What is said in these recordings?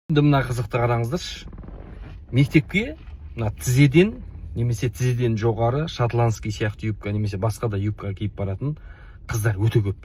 Мына қызықты қараңыздаршы. Мектепке мына тізеден немесе тізеден жоғары шотландский сияқты юбка немесе басқа да юбка киіп баратын қыздар өте көп.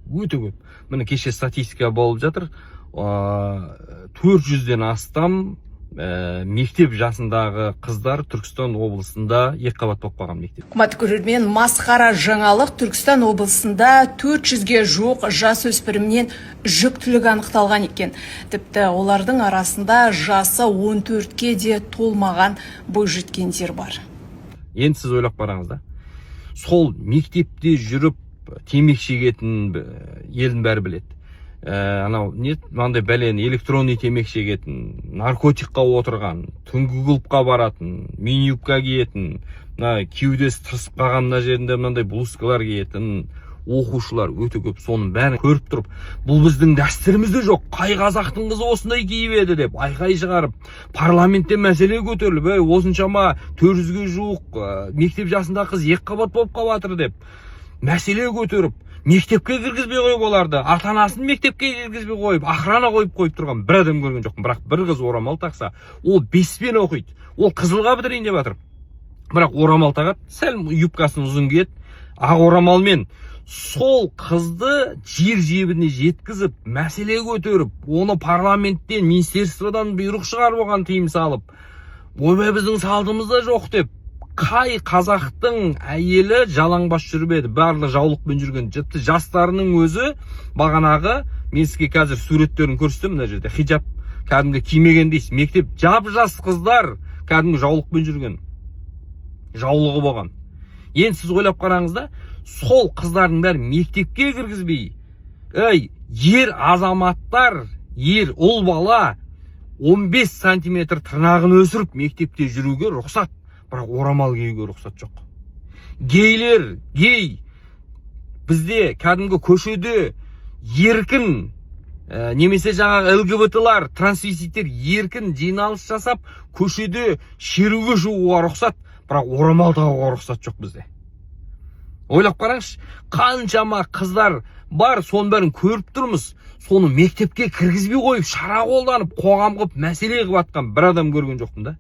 Өте көп. Міне кеше статистика болып жатыр. 400-ден астам мектеп жасындағы қыздар Түркістан облысында екіқабат болып қалған мектеп. Қымбатты көрермен, масқара жаңалық. Түркістан облысында 400-ге жуық жасөспірімнен жүктілік анықталған екен. Тіпті олардың арасында жасы 14-ке де толмаған бойжеткендер бар. Енді сіз ойлап қараңыз да. Сол мектепте жүріп темекі шегетін елдің бәрі біледі. Анау мынандай бәлені электронный темекі шегетін, наркотикқа отырған, түнгі клубқа баратын, мини юбка киетін, кеудесі тырысып қалған мына жерінде мынандай блузкалар киетін оқушылар өте көп. Соның бәрін көріп тұрып, бұл біздің дәстүрімізде жоқ, қай қазақтың қызы осындай киіп еді деп айқай шығарып, парламентте мәселе көтеріліп, осыншама 400-ге жуық мектеп жасында қыз екіқабат болып қалып деп мәселе көтеріп, мектепке кіргізбей қойып оларды, ата-анасын мектепке кіргізбей қойып, охрана қойып тұрған бір адам көрген жоқпын. Бірақ бір қыз орамал тақса, ол 5-пен оқиды. Ол қызылға бітірейін деп жатыр. Бірақ орамал тағады, сәл юбкасын ұзын киеді, ақ орамалмен сол қызды жер жебіріне жеткізіп, мәселе көтеріп, оны парламенттен, министерстводан бұйрық шығарып оған тыйым салып, ойбай біздің салтымызда жоқ деп, қай қазақтың әйелі жалаңбас жүрбеді, барлығы жаулықпен жүрген. Тіпті жастарының өзі бағанағы, мен сізге қазір суреттерін көрсетемін, мына жерде хиджаб кәдімгі кимеген дейсіз. Мектеп жап-жас қыздар кәдімгі жаулықпен жүрген. Жаулығы болған. Енді сіз ойлап қараңыз да, сол қыздардың бәрі мектепке кіргізбей, ер азаматтар, ұл бала 15 сантиметр тырнағын өсіріп мектепте жүруге рұқсат. Бірақ орамал киюге рұқсат жоқ. Гейлер, бізде кәдімгі көшеде еркін, немесе жаңағы ЛГБТ-лар, трансвеститтер еркін жиналыс жасап, көшеде шеруге шығуға рұқсат, бірақ орамал тағуға рұқсат жоқ бізде. Ойлап қараңызшы, қаншама қыздар бар, соның бәрін көріп тұрмыз. Соны мектепке кіргізбей қойып, шара қолданып, қоғам қылып, мәселе қылып атқан бір адам көрген жоқпын да.